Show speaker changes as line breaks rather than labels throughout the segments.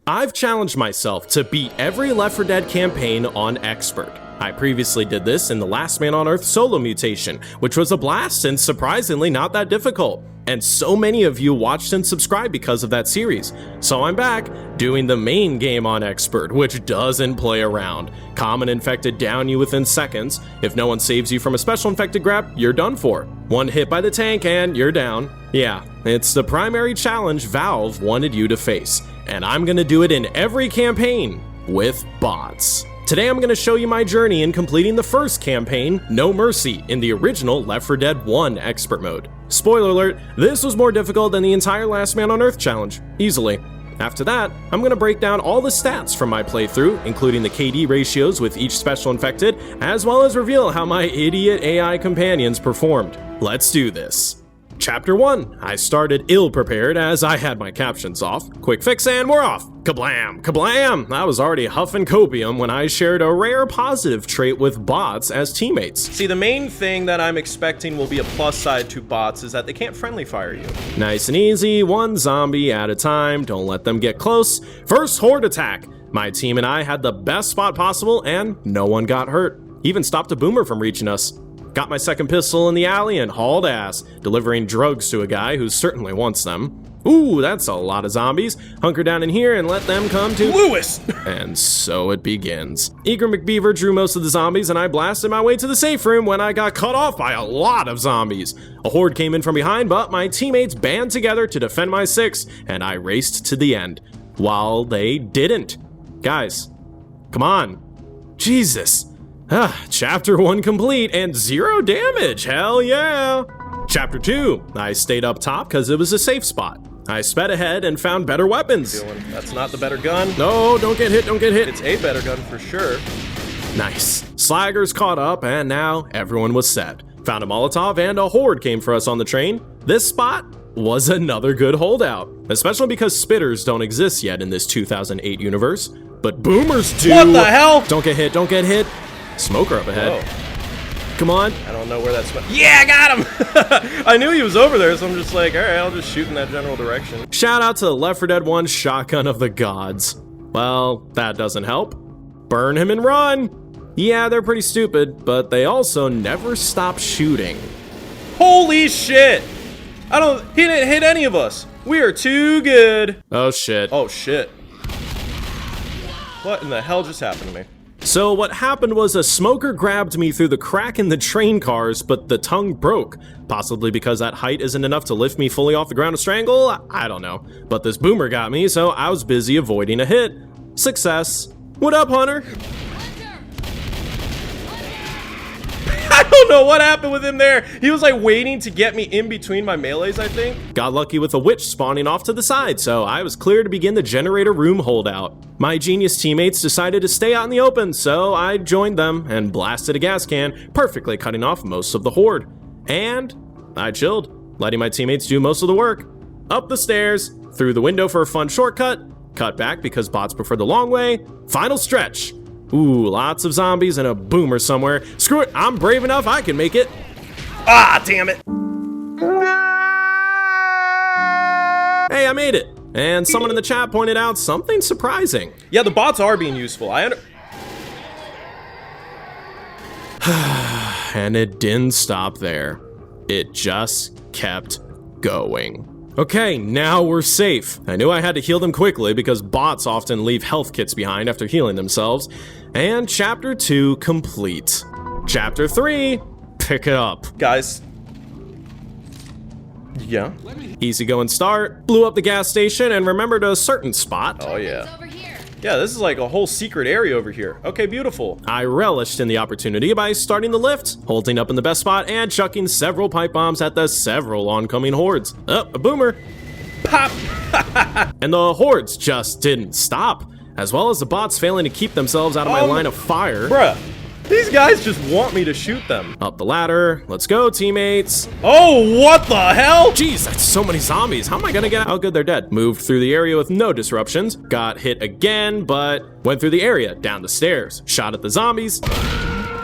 I've challenged myself to beat every Left 4 Dead campaign on Expert. I previously did this in the Last Man on Earth solo mutation, which was a blast and surprisingly not that difficult. And so many of you watched and subscribed because of that series. So I'm back, doing the main game on Expert, which doesn't play around. Common infected down you within seconds. If no one saves you from a special infected grab, you're done for. One hit by the tank and you're down. Yeah, it's the primary challenge Valve wanted you to face. And I'm gonna do it in every campaign with bots. Today I'm going to show you my journey in completing the first campaign, No Mercy, in the original Left 4 Dead 1 Expert Mode. Spoiler alert, this was more difficult than the entire Last Man on Earth challenge, easily. After that, I'm going to break down all the stats from my playthrough, including the KD ratios with each special infected, as well as reveal how my idiot AI companions performed. Let's do this. Chapter 1. I started ill-prepared as I had my captions off. Quick fix and we're off. Kablam! Kablam! I was already huffing copium when I shared a rare positive trait with bots as teammates. See, the main thing that I'm expecting will be a plus side to bots is that they can't friendly fire you. Nice and easy, one zombie at a time, don't let them get close. First horde attack. My team and I had the best spot possible and no one got hurt. Even stopped a boomer from reaching us. Got my second pistol in the alley and hauled ass, delivering drugs to a guy who certainly wants them. Ooh, that's a lot of zombies. Hunker down in here and let them come to Lewis! And so it begins. Eager McBeaver drew most of the zombies and I blasted my way to the safe room when I got cut off by a lot of zombies. A horde came in from behind, but my teammates band together to defend my six, and I raced to the end. While they didn't. Guys, come on. Jesus. Chapter 1 complete and 0 damage, hell yeah! Chapter 2, I stayed up top because it was a safe spot. I sped ahead and found better weapons. That's not the better gun. No, don't get hit, don't get hit. It's a better gun for sure. Nice. Slaggers caught up and now everyone was set. Found a Molotov and a horde came for us on the train. This spot was another good holdout, especially because spitters don't exist yet in this 2008 universe, but boomers do. What the hell? Don't get hit, don't get hit. Smoker up ahead. Whoa. Come on. I don't know where that's. Yeah, I got him! I knew he was over there, so I'm just like, alright, I'll just shoot in that general direction. Shout out to the Left 4 Dead 1 shotgun of the gods. Well, that doesn't help. Burn him and run! Yeah, they're pretty stupid, but they also never stop shooting. Holy shit! He didn't hit any of us. We are too good. Oh shit. Oh shit. What in the hell just happened to me? So what happened was a smoker grabbed me through the crack in the train cars, but the tongue broke. Possibly because that height isn't enough to lift me fully off the ground to strangle? I don't know. But this boomer got me, so I was busy avoiding a hit. Success. What up, Hunter? I don't know what happened with him there. He was like waiting to get me in between my melees, I think. Got lucky with a witch spawning off to the side, so I was clear to begin the generator room holdout. My genius teammates decided to stay out in the open, so I joined them and blasted a gas can, perfectly cutting off most of the horde. And I chilled, letting my teammates do most of the work. Up the stairs, through the window for a fun shortcut, cut back because bots prefer the long way, final stretch. Ooh, lots of zombies and a boomer somewhere. Screw it, I'm brave enough, I can make it. Ah, damn it. Hey, I made it. And someone in the chat pointed out something surprising. Yeah, the bots are being useful. And it didn't stop there. It just kept going. Okay, now we're safe. I knew I had to heal them quickly because bots often leave health kits behind after healing themselves. And chapter 2 complete. Chapter 3, pick it up. Guys. Yeah. Easy going start. Blew up the gas station and remembered a certain spot. Oh yeah. Yeah, this is like a whole secret area over here. Okay, beautiful. I relished in the opportunity by starting the lift, holding up in the best spot, and chucking several pipe bombs at the several oncoming hordes. Oh, a boomer. Pop! And the hordes just didn't stop, as well as the bots failing to keep themselves out of my line of fire. Bruh. These guys just want me to shoot them. Up the ladder. Let's go, teammates. Oh, what the hell? Jeez, that's so many zombies. How am I gonna get out? Oh, good, they're dead. Moved through the area with no disruptions. Got hit again, but went through the area, down the stairs. Shot at the zombies.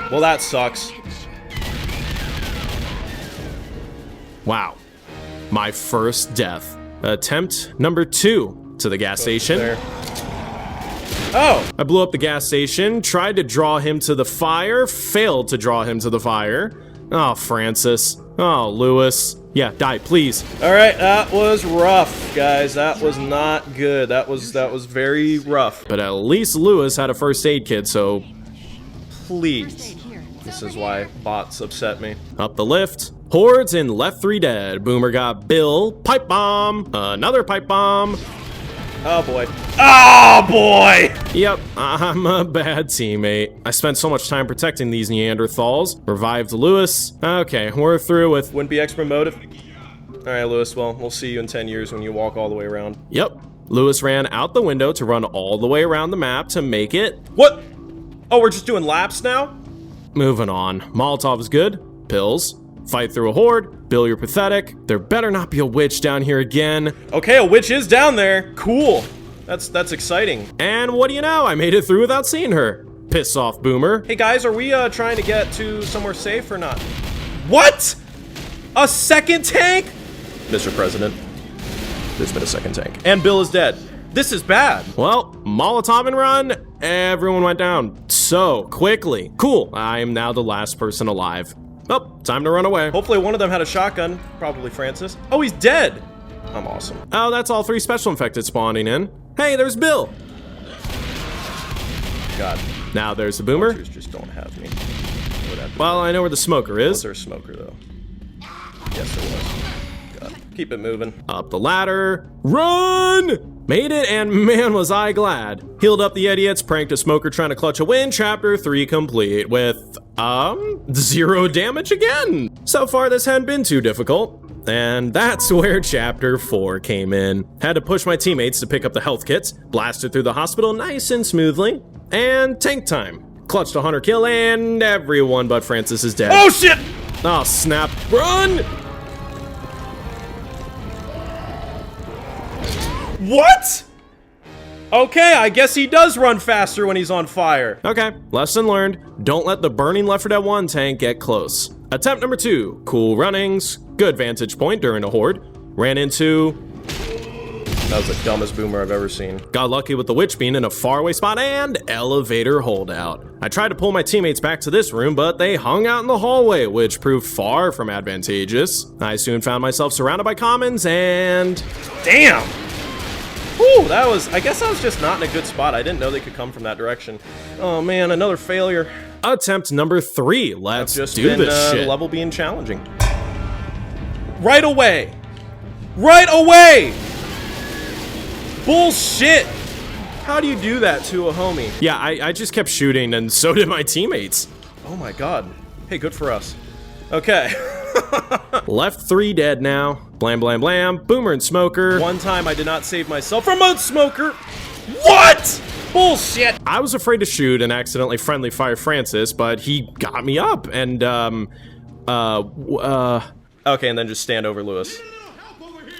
Well, that sucks. Wow. My first death. Attempt number 2 to the gas station. There.
Oh!
I blew up the gas station, tried to draw him to the fire, failed to draw him to the fire. Oh, Francis. Oh, Lewis. Yeah, die, please.
Alright, that was rough, guys. That was not good. That was very rough.
But at least Lewis had a first aid kit, so
Please. This is why bots upset me.
up the lift. Hordes in Left 3 Dead. Boomer got Bill. Pipe bomb. Another pipe bomb.
Oh boy. Oh boy!
Yep, I'm a bad teammate. I spent so much time protecting these Neanderthals. Revived Lewis. Okay, we're through with...
Wouldn't be extra motive. Alright, Lewis, well, we'll see you in 10 years when you walk all the way around.
Yep. Lewis ran out the window to run all the way around the map to make it.
What? Oh, we're just doing laps now?
Moving on. Molotov is good. Pills. Fight through a horde. Bill, you're pathetic. There better not be a witch down here again.
Okay, a witch is down there. Cool. That's exciting.
And what do you know? I made it through without seeing her. Piss off, Boomer.
Hey guys, are we trying to get to somewhere safe or not? What? A second tank? Mr. President, there's been a second tank. And Bill is dead. This is bad.
Well, Molotov and run. Everyone went down so quickly. Cool. I am now the last person alive. Oh, time to run away.
Hopefully one of them had a shotgun. Probably Francis. Oh, he's dead. I'm awesome.
Oh, that's all 3 special infected spawning in. Hey, there's Bill.
God.
Now there's the Boomer.
Vultures just don't have me.
Well, I know where the smoker is.
Was there a smoker, though? Yes, there was. God. Keep it moving.
Up the ladder. Run! Made it, and man was I glad. Healed up the idiots, pranked a smoker trying to clutch a win. Chapter 3 complete with, 0 damage again. So far, this hadn't been too difficult. And that's where Chapter 4 came in. Had to push my teammates to pick up the health kits, blasted through the hospital nice and smoothly, and tank time. Clutched a hunter kill, and everyone but Francis is dead.
Oh, shit!
Oh, snap. Run!
What? Okay, I guess he does run faster when he's on fire.
Okay, lesson learned. Don't let the burning Left 4 Dead 1 tank get close. Attempt number 2. Cool runnings. Good vantage point during a horde. Ran into...
That was the dumbest Boomer I've ever seen.
Got lucky with the witch being in a faraway spot and elevator holdout. I tried to pull my teammates back to this room, but they hung out in the hallway, which proved far from advantageous. I soon found myself surrounded by commons and...
Damn! Whew, that was, I guess I was just not in a good spot. I didn't know they could come from that direction. Oh man, another failure.
Attempt number 3. Let's
Just
do
been,
this
the
shit.
level being challenging. Right away! Right away! Bullshit! How do you do that to a homie?
Yeah, I just kept shooting, and so did my teammates.
Oh my god. Hey, good for us. Okay.
Left 3 dead now. Blam, blam, blam. Boomer and Smoker.
One time I did not save myself from a smoker. What? Bullshit!
I was afraid to shoot and accidentally friendly fire Francis, but he got me up, and,
Okay, and then just stand over Lewis.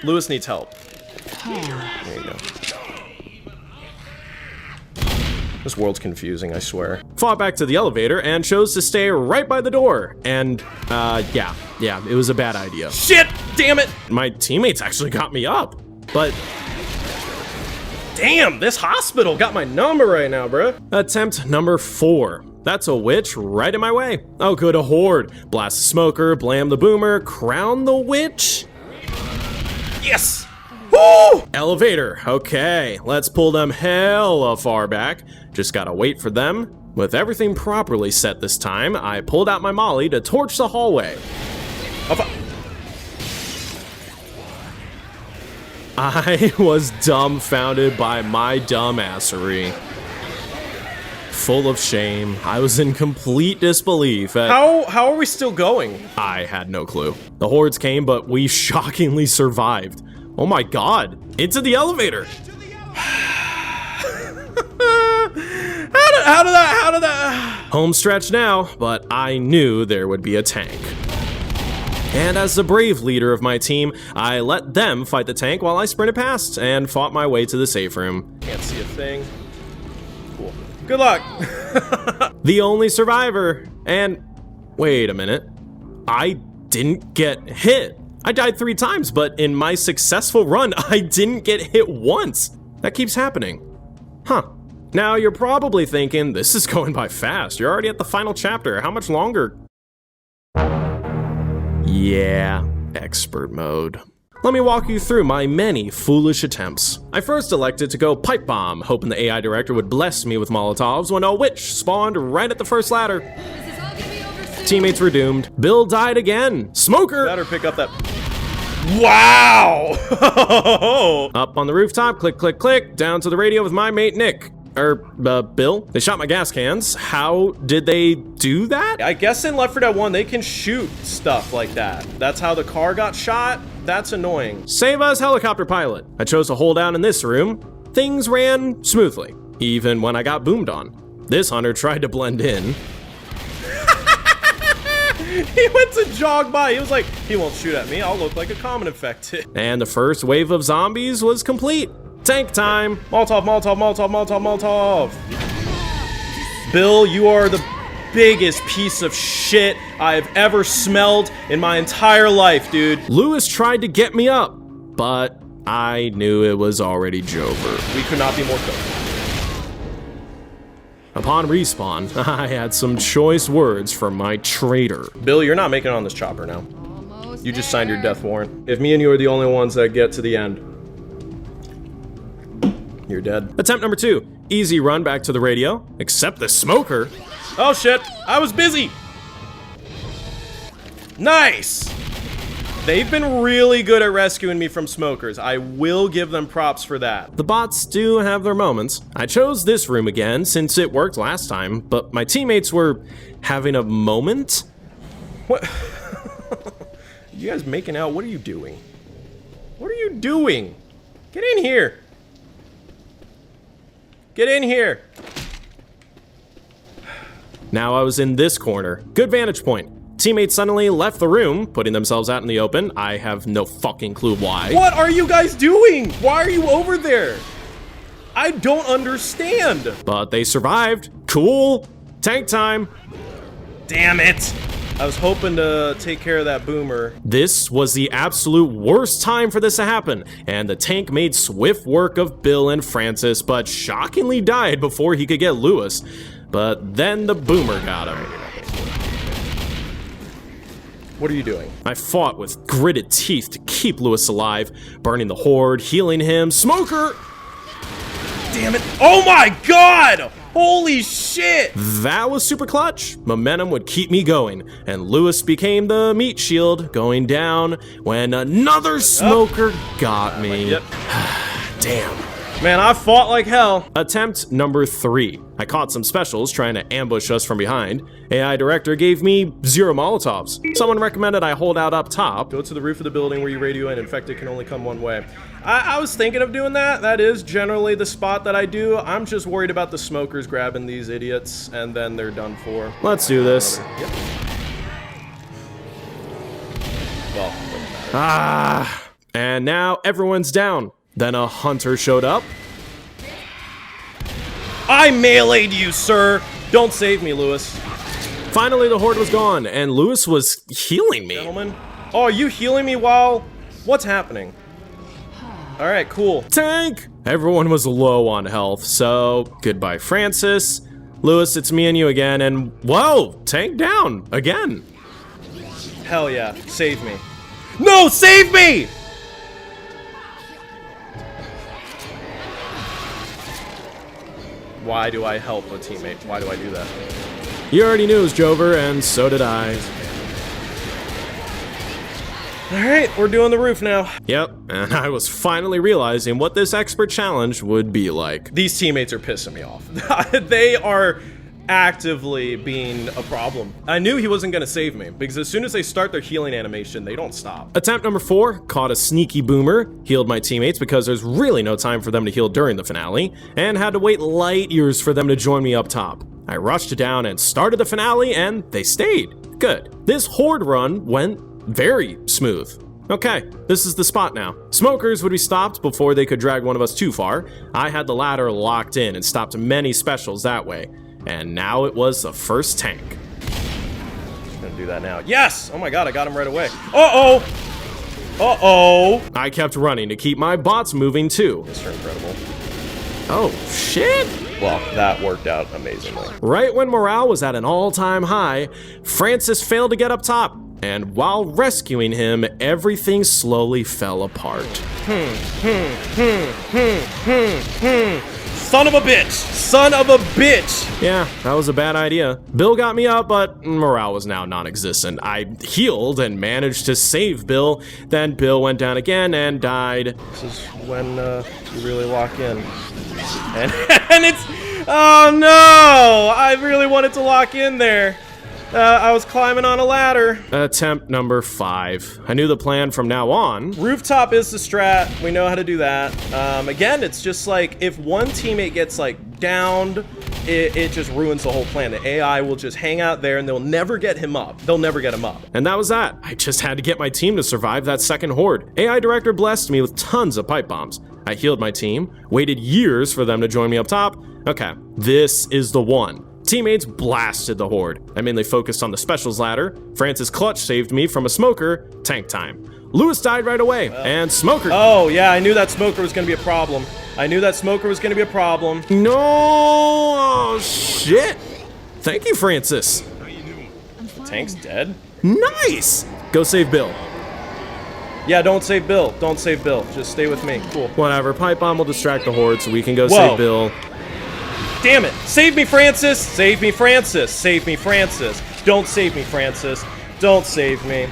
Lewis needs help. There you go. This world's confusing, I swear.
fought back to the elevator and chose to stay right by the door. And, yeah, it was a bad idea.
Shit! Damn it!
My teammates actually got me up, but
Damn, this hospital got my number right now, bruh.
attempt number 4. That's a witch right in my way. Oh, good, a horde. Blast the smoker, blam the boomer, crown the witch.
Yes! Woo!
Elevator, okay, let's pull them hella far back. Just gotta wait for them. With everything properly set this time, I pulled out my molly to torch the hallway. I was dumbfounded by my dumbassery. Full of shame, I was in complete disbelief at—
How are we still going?
I had no clue. The hordes came, but we shockingly survived. Oh my god, into the elevator!
How did that?
Home stretch now, but I knew there would be a tank. And as the brave leader of my team, I let them fight the tank while I sprinted past and fought my way to the safe room.
Can't see a thing. Cool. Good luck.
The only survivor. And wait a minute. I didn't get hit. I died 3 times, but in my successful run, I didn't get hit once. That keeps happening. Huh. Now, you're probably thinking, this is going by fast. You're already at the final chapter. How much longer? Yeah, expert mode. Let me walk you through my many foolish attempts. I first elected to go pipe bomb, hoping the AI director would bless me with Molotovs when a witch spawned right at the first ladder. Teammates were doomed. Bill died again. Smoker!
Better pick up that. Wow!
Up on the rooftop, click, click, click, down to the radio with my mate Nick. Bill? They shot my gas cans. How did they do that?
I guess in Left 4 Dead 1, they can shoot stuff like that. That's how the car got shot. That's annoying.
Save us, helicopter pilot. I chose to hold down in this room. Things ran smoothly, even when I got boomed on. This hunter tried to blend in.
He went to jog by. He was like, he won't shoot at me. I'll look like a common infected.
And the first wave of zombies was complete. Tank time.
Molotov, Molotov, Molotov, Molotov, Molotov. Bill, you are the biggest piece of shit I've ever smelled in my entire life, dude.
Lewis tried to get me up, but I knew it was already Jover.
We could not be more cooked.
Upon respawn, I had some choice words from my traitor.
Bill, you're not making it on this chopper now. You just signed your death warrant. If me and you are the only ones that get to the end, you're dead.
Attempt number 2. Easy run back to the radio, except the smoker.
Oh shit, I was busy. Nice. They've been really good at rescuing me from smokers. I will give them props for that.
The bots do have their moments. I chose this room again since it worked last time, but my teammates were having a moment.
What? You guys making out? What are you doing? What are you doing? Get in here. Get in here.
Now I was in this corner. Good vantage point. Teammates suddenly left the room, putting themselves out in the open. I have no fucking clue why.
What are you guys doing? Why are you over there? I don't understand.
But they survived. Cool. Tank time.
Damn it. I was hoping to take care of that boomer.
This was the absolute worst time for this to happen, and the tank made swift work of Bill and Francis, but shockingly died before he could get Lewis. But then the boomer got him.
What are you doing?
I fought with gritted teeth to keep Lewis alive, burning the horde, healing him. Smoker!
Damn it. Oh my god! Holy shit!
That was super clutch. Momentum would keep me going, and Lewis became the meat shield, going down when another smoker got me.
Yep.
Damn.
Man, I fought like hell.
Attempt number 3. I caught some specials trying to ambush us from behind. AI director gave me 0 Molotovs. Someone recommended I hold out up top.
Go to the roof of the building where you radio in. Infected can only come one way. I was thinking of doing that. That is generally the spot that I do. I'm just worried about the smokers grabbing these idiots, and then they're done for.
Let's do this.
Yep. Well,
and now everyone's down. Then a hunter showed up.
I meleeed you, sir. Don't save me, Lewis.
Finally, the horde was gone, and Lewis was healing me.
Gentlemen. Oh, are you healing me while... What's happening? Alright, cool.
Tank! Everyone was low on health, so goodbye, Francis. Lewis, it's me and you again, and whoa, tank down again.
Hell yeah, save me. No, save me! Why do I help a teammate? Why do I do that?
You already knew it was Jover, and so did I.
Alright, we're doing the roof now.
Yep, and I was finally realizing what this expert challenge would be like.
These teammates are pissing me off. They are actively being a problem. I knew he wasn't gonna save me, because as soon as they start their healing animation, they don't stop.
Attempt number 4, caught a sneaky boomer, healed my teammates because there's really no time for them to heal during the finale, and had to wait light years for them to join me up top. I rushed down and started the finale, and they stayed. Good. This horde run went very smooth. Okay, this is the spot now. Smokers would be stopped before they could drag one of us too far. I had the ladder locked in and stopped many specials that way. And now it was the first tank.
I'm gonna do that now. Yes! Oh my god, I got him right away. Uh-oh! Uh-oh!
I kept running to keep my bots moving too.
Mr. Incredible.
Oh, shit!
Well, that worked out amazingly.
Right when morale was at an all-time high, Francis failed to get up top. And while rescuing him, everything slowly fell apart.
Son of a bitch! Son of a bitch!
Yeah, that was a bad idea. Bill got me up, but morale was now non-existent. I healed and managed to save Bill. Then Bill went down again and died.
This is when you really lock in. And, and it's... Oh no! I really wanted to lock in there. I was climbing on a ladder.
Attempt number 5. I knew the plan from now on.
Rooftop is the strat. We know how to do that. Again, it's just like if one teammate gets like downed, it just ruins the whole plan. The AI will just hang out there and they'll never get him up. They'll never get him up.
And that was that. I just had to get my team to survive that second horde. AI Director blessed me with tons of pipe bombs. I healed my team, waited years for them to join me up top. Okay, this is the one. Teammates blasted the horde. I mainly focused on the specials ladder. Francis Clutch saved me from a smoker. Tank time. Lewis died right away, and Smoker...
Oh, yeah, I knew that Smoker was gonna be a problem. I knew that Smoker was gonna be a problem.
No! Oh, shit! Thank you, Francis.
The tank's dead?
Nice! Go save Bill.
Yeah, don't save Bill. Don't save Bill. Just stay with me. Cool.
Whatever, pipe bomb will distract the horde so we can go
Whoa.
save Bill.
Damn it! Save me, Francis! Save me, Francis! Save me, Francis! Don't save me, Francis! Don't save me!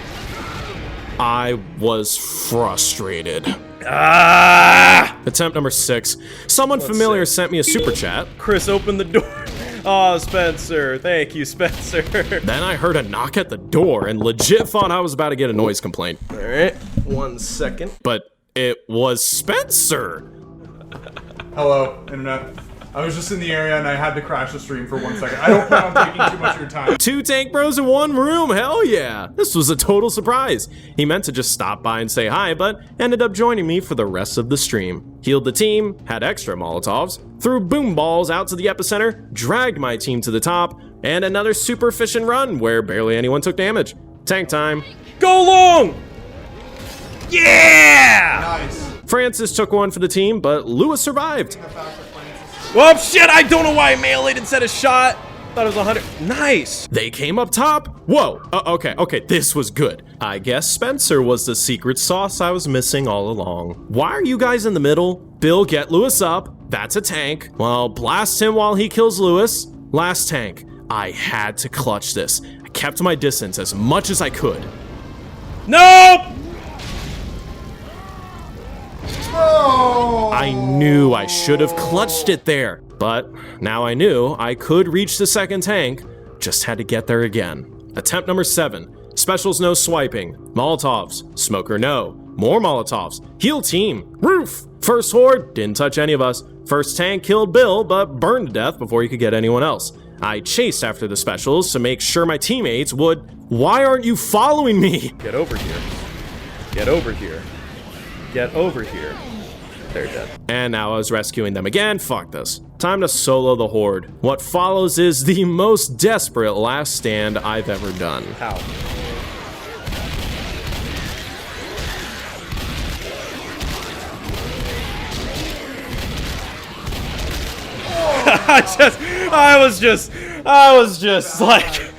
I was frustrated.
Ah!
Attempt number 6. Someone familiar sent me a super chat.
Chris, open the door. Oh, Spencer. Thank you, Spencer.
Then I heard a knock at the door and legit thought I was about to get a noise complaint.
Alright, 1 second.
But it was Spencer.
Hello, Internet. I was just in the area and I had to crash the stream for 1 second. I don't plan on taking too much of your time.
2 tank bros in one room, hell yeah! This was a total surprise. He meant to just stop by and say hi, but ended up joining me for the rest of the stream. Healed the team, had extra Molotovs, threw boom balls out to the epicenter, dragged my team to the top, and another super efficient run where barely anyone took damage. Tank time.
Go long! Yeah!
Nice.
Francis took one for the team, but Lewis survived.
Oh shit, I don't know why I melee instead of shot. Thought it was 100. Nice.
They came up top. Whoa. Okay, this was good. I guess Spencer was the secret sauce I was missing all along. Why are you guys in the middle? Bill, get Lewis up. That's a tank. Well, blast him while he kills Lewis. Last tank. I had to clutch this. I kept my distance as much as I could.
Nope!
Oh!
I knew I should have clutched it there, but now I knew I could reach the second tank, just had to get there again. Attempt number 7, specials no swiping, Molotovs, smoker no, more Molotovs, heal team, roof, first horde, didn't touch any of us, first tank killed Bill but burned to death before he could get anyone else. I chased after the specials to make sure my teammates would. Why aren't you following me?
Get over here. Get over here. Get over here. They're dead.
And now I was rescuing them again. Fuck this. Time to solo the horde. What follows is the most desperate last stand I've ever done.
Ow. I was just like,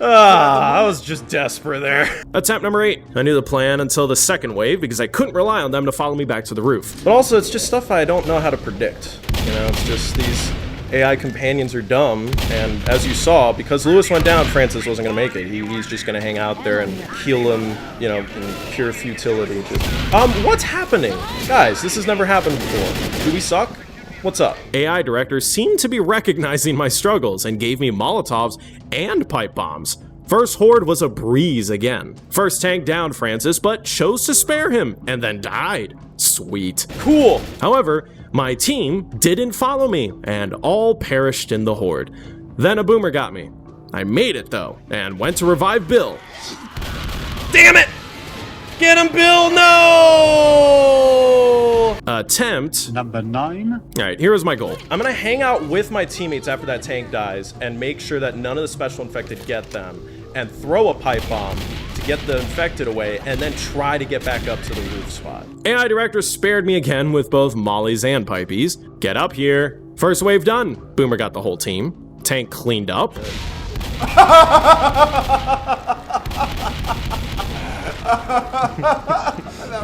I was just desperate there.
Attempt number 8. I knew the plan until the second wave because I couldn't rely on them to follow me back to the roof.
But also, it's just stuff I don't know how to predict. You know, it's just these AI companions are dumb, and as you saw, because Lewis went down, Francis wasn't gonna make it. He's just gonna hang out there and heal him, you know, in pure futility. What's happening? Guys, this has never happened before. Do we suck? What's up?
AI directors seemed to be recognizing my struggles and gave me Molotovs and pipe bombs. First horde was a breeze again. First tank downed Francis, but chose to spare him and then died. Sweet.
Cool.
However, my team didn't follow me and all perished in the horde. Then a boomer got me. I made it though and went to revive Bill.
Damn it! Get him, Bill! No!
Attempt number 9.
Alright, here is my goal.
I'm gonna hang out with my teammates after that tank dies and make sure that none of the special infected get them. and throw a pipe bomb to get the infected away, and then try to get back up to the roof spot.
AI Director spared me again with both mollies and pipies. Get up here. First wave done. Boomer got the whole team. Tank cleaned up.
That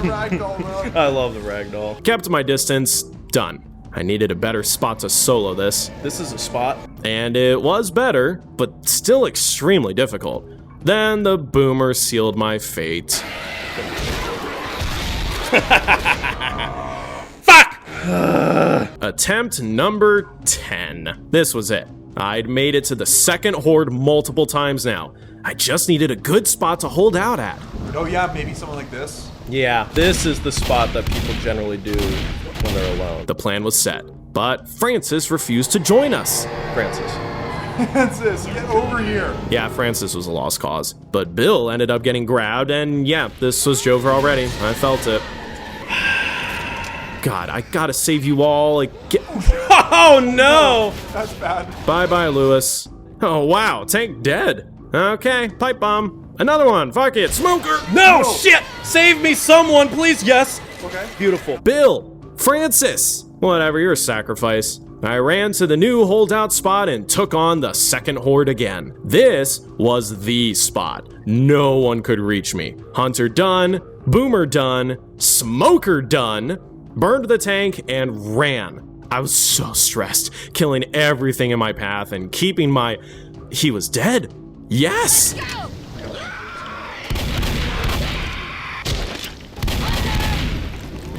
ragdoll, bro.
I love the ragdoll.
Kept my distance. Done. I needed a better spot to solo this.
This is a spot.
And it was better, but still extremely difficult. Then the boomer sealed my fate.
Fuck!
Attempt number 10. This was it. I'd made it to the second horde multiple times now. I just needed a good spot to hold out at.
Oh yeah, maybe someone like this.
Yeah, this is the spot that people generally do when they're alone.
The plan was set, but Francis refused to join us.
Francis.
Francis, get over here.
Yeah, Francis was a lost cause, but Bill ended up getting grabbed, and yeah, this was Jover already. I felt it. God, I gotta save you all again.
Oh no!
That's bad.
Bye-bye, Lewis. Oh wow, tank dead. Okay, pipe bomb. Another one, fuck it, smoker!
No, shit! Save me, someone, please, yes!
Okay.
Beautiful.
Bill! Francis! Whatever, your sacrifice. I ran to the new holdout spot and took on the second horde again. This was the spot. No one could reach me. Hunter done, Boomer done, Smoker done, burned the tank and ran. I was so stressed, killing everything in my path and keeping my... He was dead. Yes!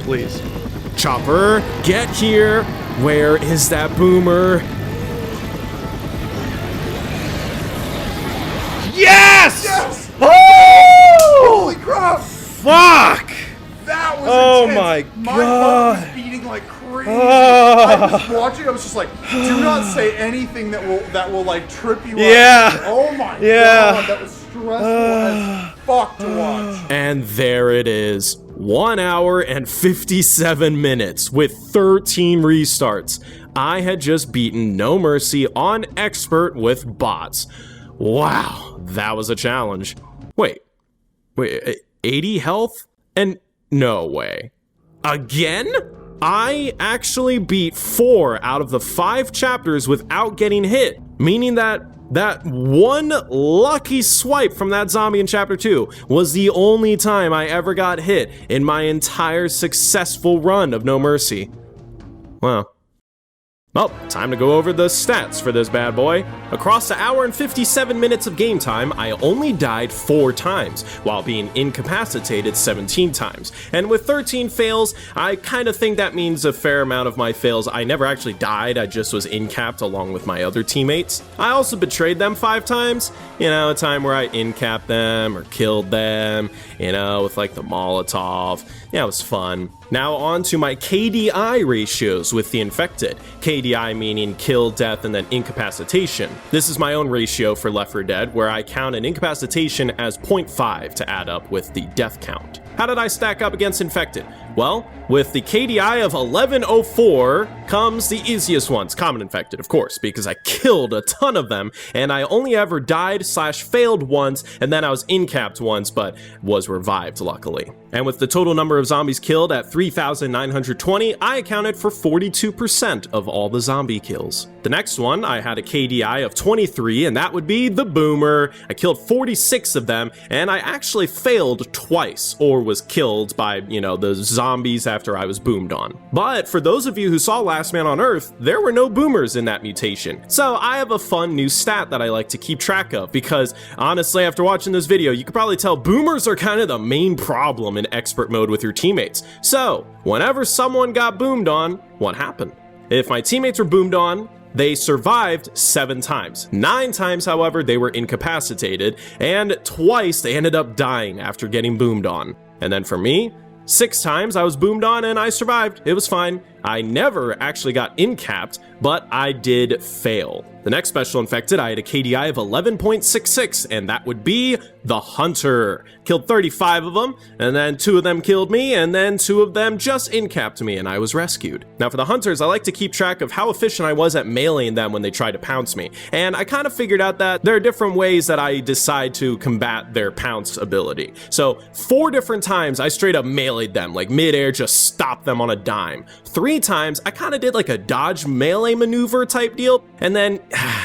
Please.
Chopper, get here. Where is that boomer?
Yes!
Yes!
Oh!
Holy crap!
Fuck!
That was
Oh
intense.
my
My heart
God.
was beating like crazy.
Ah.
I was watching. I was just like, do not say anything that will like trip you
Yeah.
up. Oh my
Yeah.
God, that was stressful as fuck to watch.
And there it is. 1 hour and 57 minutes with 13 restarts. I had just beaten No Mercy on Expert with bots. Wow, that was a challenge. Wait, 80 health? And no way. Again? I actually beat 4 out of the 5 chapters without getting hit, meaning that one lucky swipe from that zombie in chapter 2 was the only time I ever got hit in my entire successful run of No Mercy. Wow. Well, time to go over the stats for this bad boy. Across the hour and 57 minutes of game time, I only died 4 times, while being incapacitated 17 times. And with 13 fails, I kind of think that means a fair amount of my fails I never actually died, I just was incapped along with my other teammates. I also betrayed them 5 times, you know, a time where I incapped them or killed them, you know, with like the Molotov. Yeah, it was fun. Now on to my KDI ratios with the infected. KDI meaning kill, death, and then incapacitation. This is my own ratio for Left 4 Dead, where I count an incapacitation as 0.5 to add up with the death count. How did I stack up against infected? Well, with the KDI of 1104 comes the easiest ones, common infected, of course, because I killed a ton of them, and I only ever died/failed once, and then I was incapped once, but was revived, luckily. And with the total number of zombies killed at 3,920, I accounted for 42% of all the zombie kills. The next one, I had a KDI of 23, and that would be the Boomer. I killed 46 of them, and I actually failed twice, or was killed by, you know, the zombies after I was boomed on. But for those of you who saw Last Man on Earth, there were no boomers in that mutation. So I have a fun new stat that I like to keep track of, because honestly, after watching this video, you could probably tell boomers are kind of the main problem in expert mode with your teammates. So whenever someone got boomed on, what happened? If my teammates were boomed on, they survived 7 times. 9 times, however, they were incapacitated, and twice they ended up dying after getting boomed on. And then for me, 6 times I was boomed on and I survived. It was fine. I never actually got incapped, but I did fail. The next special infected, I had a KDI of 11.66, and that would be the Hunter. Killed 35 of them, and then 2 of them killed me, and then 2 of them just incapped me, and I was rescued. Now for the Hunters, I like to keep track of how efficient I was at meleeing them when they tried to pounce me, and I kind of figured out that there are different ways that I decide to combat their pounce ability. So 4 different times I straight up meleeed them, like midair, just stopped them on a dime. 3 times I kind of did like a dodge melee maneuver type deal, and then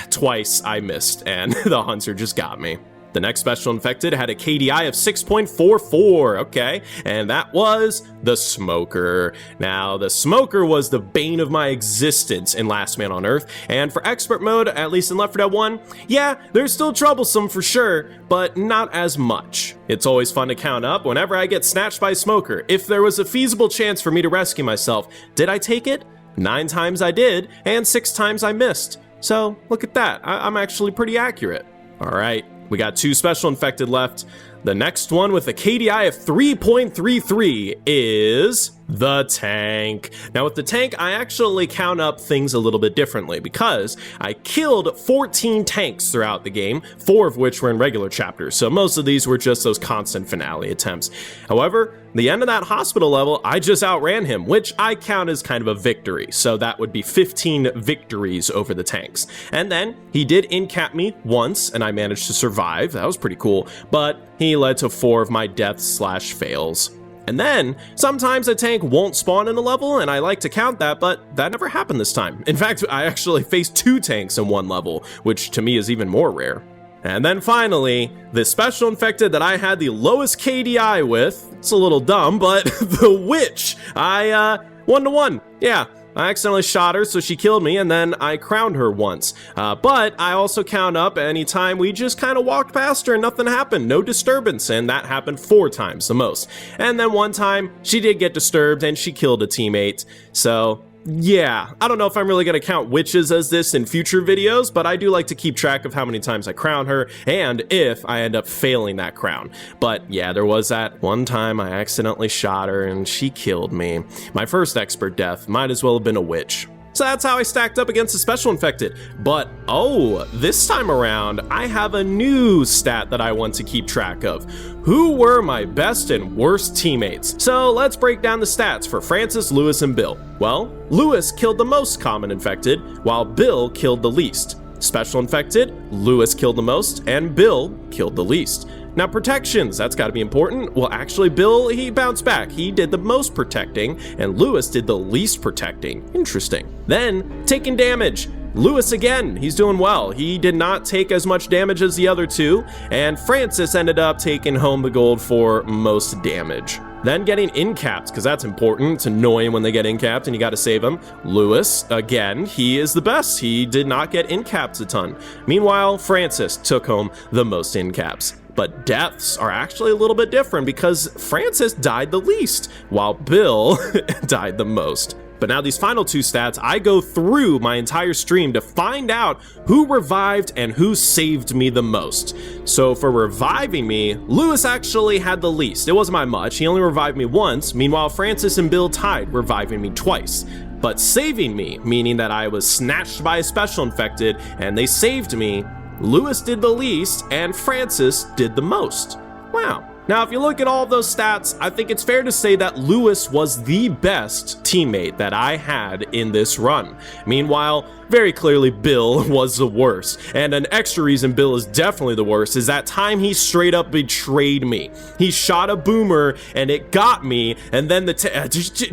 twice I missed, and the Hunter just got me. The next special infected had a KDI of 6.44, okay, and that was the Smoker. Now, the Smoker was the bane of my existence in Last Man on Earth, and for expert mode, at least in Left 4 Dead 1, yeah, they're still troublesome for sure, but not as much. It's always fun to count up whenever I get snatched by Smoker. If there was a feasible chance for me to rescue myself, did I take it? 9 times I did, and 6 times I missed. So, look at that, I'm actually pretty accurate. Alright, we got 2 special infected left. The next one with a KDI of 3.33 is the Tank. Now with the Tank, I actually count up things a little bit differently because I killed 14 tanks throughout the game, 4 of which were in regular chapters, so most of these were just those constant finale attempts. However, the end of that hospital level, I just outran him, which I count as kind of a victory, so that would be 15 victories over the tanks. And then he did incap me once, and I managed to survive. That was pretty cool, but he led to 4 of my deaths/fails. And then, sometimes a tank won't spawn in a level, and I like to count that, but that never happened this time. In fact, I actually faced 2 tanks in one level, which to me is even more rare. And then finally, the special infected that I had the lowest KDI with, it's a little dumb, but the Witch, I, 1-to-1, yeah. I accidentally shot her, so she killed me, and then I crowned her once. But I also count up any time we just kind of walked past her and nothing happened, no disturbance, and that happened 4 times the most. And then one time, she did get disturbed and she killed a teammate. So yeah, I don't know if I'm really going to count witches as this in future videos, but I do like to keep track of how many times I crown her and if I end up failing that crown. But yeah, there was that one time I accidentally shot her and she killed me. My first expert death might as well have been a witch. So that's how I stacked up against the special infected. But oh, this time around, I have a new stat that I want to keep track of. Who were my best and worst teammates? So let's break down the stats for Francis, Lewis, and Bill. Well, Lewis killed the most common infected, while Bill killed the least. Special infected, Lewis killed the most, and Bill killed the least. Now protections, that's gotta be important. Well, actually Bill, he bounced back. He did the most protecting, and Lewis did the least protecting. Interesting. Then, taking damage. Lewis again, he's doing well. He did not take as much damage as the other 2, and Francis ended up taking home the gold for most damage. Then getting incapped, because that's important. It's annoying when they get incapped and you gotta save them. Lewis, again, he is the best. He did not get incapped a ton. Meanwhile, Francis took home the most incaps. But deaths are actually a little bit different because Francis died the least, while Bill died the most. But now these final 2 stats, I go through my entire stream to find out who revived and who saved me the most. So for reviving me, Lewis actually had the least. It wasn't by much, he only revived me once, meanwhile Francis and Bill tied, reviving me twice. But saving me, meaning that I was snatched by a special infected and they saved me, Lewis did the least and Francis did the most. Wow. Now, if you look at all of those stats, I think it's fair to say that Lewis was the best teammate that I had in this run. Meanwhile, very clearly Bill was the worst. And an extra reason Bill is definitely the worst is that time he straight up betrayed me. He shot a boomer and it got me, and then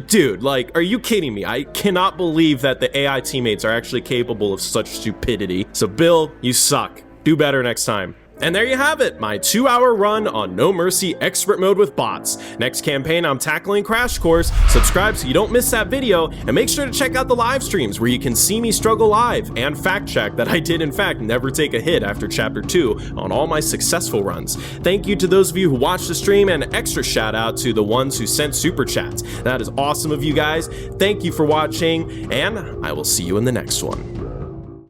dude, like, are you kidding me? I cannot believe that the AI teammates are actually capable of such stupidity. So Bill, you suck. Do better next time. And there you have it, my 2-hour run on No Mercy Expert Mode with bots. Next campaign, I'm tackling Crash Course. Subscribe so you don't miss that video, and make sure to check out the live streams where you can see me struggle live and fact check that I did in fact never take a hit after Chapter 2 on all my successful runs. Thank you to those of you who watched the stream, and an extra shout out to the ones who sent super chats. That is awesome of you guys. Thank you for watching, and I will see you in the next one.